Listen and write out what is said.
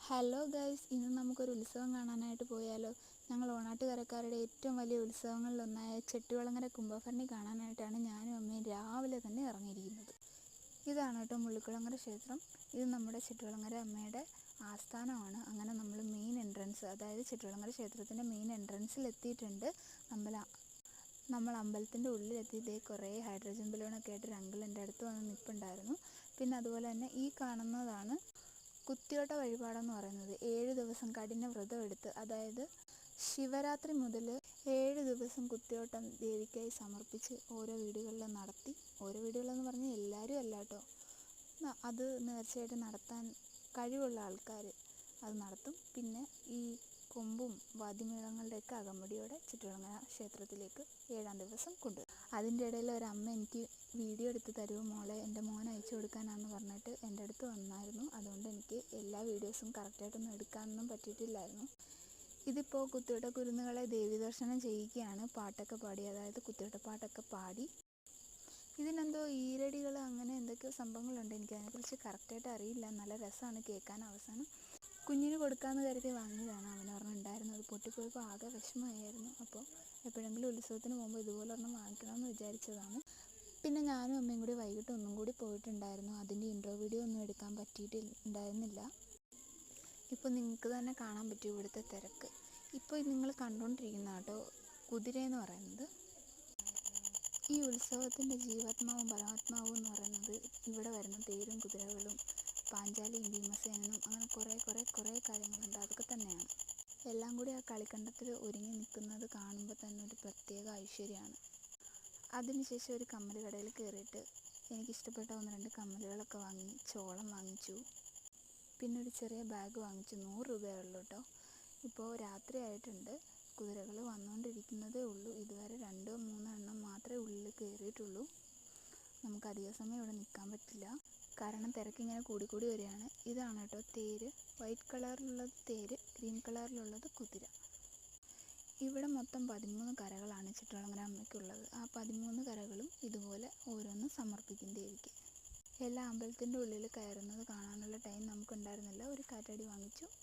Hello guys, ഇന്ന് നമുക്കൊരു ഉത്സവം കാണാനായിട്ട് പോയാലോ? ഞങ്ങൾ ഓണാട്ടുകരക്കാരുടെ ഏറ്റവും വലിയ ഉത്സവങ്ങളിലൊന്നായ ചെട്ടികുളങ്ങര കുംഭഭരണി കാണാനായിട്ടാണ് ഞാനും അമ്മയും രാവിലെ തന്നെ ഇറങ്ങിയിരിക്കുന്നത്. ഇതാണ് കേട്ടോ മുള്ളിക്കുളങ്ങര ക്ഷേത്രം. ഇത് നമ്മുടെ ചെട്ടികുളങ്ങര അമ്മയുടെ ആസ്ഥാനമാണ്. അങ്ങനെ നമ്മൾ മെയിൻ എൻട്രൻസ്, അതായത് ചെട്ടികുളങ്ങര ക്ഷേത്രത്തിൻ്റെ മെയിൻ എൻട്രൻസിൽ എത്തിയിട്ടുണ്ട്. നമ്മൾ അമ്പലത്തിൻ്റെ ഉള്ളിലെത്തി കുറേ ഹൈഡ്രജൻ ബലൂണൊക്കെ ആയിട്ട് ഒരു അങ്കിൾ എൻ്റെ അടുത്ത് വന്ന് നിൽപ്പുണ്ടായിരുന്നു. പിന്നെ അതുപോലെ തന്നെ ഈ കാണുന്നതാണ് കുത്തിയോട്ട വഴിപാടെന്ന് പറയുന്നത്. 7 ദിവസം കഠിന വ്രതം എടുത്ത്, അതായത് ശിവരാത്രി മുതൽ 7 ദിവസം കുത്തിയോട്ടം ദേവിക്കായി സമർപ്പിച്ച് ഓരോ വീടുകളിലും നടത്തി. ഓരോ വീടുകളെന്ന് പറഞ്ഞാൽ എല്ലാവരും അല്ല കേട്ടോ, അത് നേർച്ചയായിട്ട് നടത്താൻ കഴിവുള്ള ആൾക്കാർ അത് നടത്തും. പിന്നെ ഈ കൊമ്പും വാദ്യമേളങ്ങളുടെയൊക്കെ അകമ്പടിയോടെ ചെട്ടികുളങ്ങര ക്ഷേത്രത്തിലേക്ക് 7-ാം ദിവസം കൊണ്ടുവരും. അതിൻ്റെ ഇടയിൽ ഒരമ്മ എനിക്ക് വീഡിയോ എടുത്ത് തരുമോ മോളെ, എൻ്റെ മോൻ അയച്ചു കൊടുക്കാനാണെന്ന് പറഞ്ഞിട്ട് എൻ്റെ അടുത്ത് വന്നായിരുന്നു. അതുകൊണ്ട് എനിക്ക് എല്ലാ വീഡിയോസും കറക്റ്റായിട്ടൊന്നും എടുക്കാനൊന്നും പറ്റിയിട്ടില്ലായിരുന്നു. ഇതിപ്പോൾ കുത്തിയോട്ട കുരുന്നുകളെ ദേവി ദർശനം ചെയ്യിക്കുകയാണ്, പാട്ടൊക്കെ പാടി, അതായത് കുത്തിയോട്ട പാട്ടൊക്കെ പാടി. ഇതിനെന്തോ ഈരടികൾ അങ്ങനെ എന്തൊക്കെയോ സംഭവങ്ങളുണ്ട്, എനിക്കതിനെക്കുറിച്ച് കറക്റ്റായിട്ട് അറിയില്ല. നല്ല രസമാണ് കേൾക്കാൻ. അവസാനം കുഞ്ഞിന് കൊടുക്കാമെന്ന് കരുതി വാങ്ങിയതാണ്. അവനൊരെണ്ണം ഉണ്ടായിരുന്നു, അത് പൊട്ടിപ്പോയപ്പോൾ ആകെ വിഷമമായിരുന്നു. അപ്പോൾ എപ്പോഴെങ്കിലും ഉത്സവത്തിന് പോകുമ്പോൾ ഇതുപോലെ ഒരെണ്ണം വാങ്ങിക്കണമെന്ന് വിചാരിച്ചതാണ്. പിന്നെ ഞാനും അമ്മയും കൂടി വൈകിട്ട് ഒന്നും കൂടി പോയിട്ടുണ്ടായിരുന്നു. അതിൻ്റെ ഇൻട്രോ വീഡിയോ ഒന്നും എടുക്കാൻ പറ്റിയിട്ടുണ്ടായിരുന്നില്ല. ഇപ്പോൾ നിങ്ങൾക്ക് തന്നെ കാണാൻ പറ്റും ഇവിടുത്തെ തിരക്ക്. ഇപ്പോൾ നിങ്ങൾ കണ്ടുകൊണ്ടിരിക്കുന്ന കേട്ടോ കുതിരയെന്ന് പറയുന്നത്. ഈ ഉത്സവത്തിൻ്റെ ജീവാത്മാവും പരമാത്മാവും എന്ന് പറയുന്നത് ഇവിടെ വരുന്ന തേരും കുതിരകളും പാഞ്ചാലിയും ഭീമസേനനും അങ്ങനെ കുറേ കാര്യങ്ങളുണ്ട്. അതൊക്കെ തന്നെയാണ്. എല്ലാം കൂടി ആ കളിക്കണ്ടത്തിൽ ഒരുങ്ങി നിൽക്കുന്നത് കാണുമ്പോൾ തന്നെ ഒരു പ്രത്യേക ഐശ്വര്യമാണ്. അതിനുശേഷം ഒരു കമ്മൽ കടയിൽ കയറിയിട്ട് എനിക്കിഷ്ടപ്പെട്ട 1-2 കമ്മലുകളൊക്കെ വാങ്ങി. ചോളം വാങ്ങിച്ചു, പിന്നെ ഒരു ചെറിയ ബാഗ് വാങ്ങിച്ചു. 100 രൂപയേ ഉള്ളൂ കേട്ടോ. ഇപ്പോൾ രാത്രി ആയിട്ടുണ്ട്, കുതിരകൾ വന്നുകൊണ്ടിരിക്കുന്നതേ ഉള്ളൂ. ഇതുവരെ 2-3 എണ്ണം മാത്രമേ ഉള്ളിൽ കയറിയിട്ടുള്ളൂ. നമുക്ക് അധിക സമയം ഇവിടെ നിൽക്കാൻ പറ്റില്ല, കാരണം തിരക്കിങ്ങനെ കൂടിക്കൂടി വരികയാണ്. ഇതാണ് കേട്ടോ തേര്. വൈറ്റ് കളറിലുള്ളത് തേര്, ഗ്രീൻ കളറിലുള്ളത് കുതിര. ഇവിടെ മൊത്തം 13 കരകളാണ് ചെട്ടികുളങ്ങര അമ്മയ്ക്കുള്ളത്. ആ 13 കരകളും ഇതുപോലെ ഓരോന്ന് സമർപ്പിക്കും ദേവിക്ക്. എല്ലാ അമ്പലത്തിൻ്റെ ഉള്ളിൽ കയറുന്നത് കാണാനുള്ള ടൈം നമുക്കുണ്ടായിരുന്നില്ല. ഒരു കാറ്റാടി വാങ്ങിച്ചു,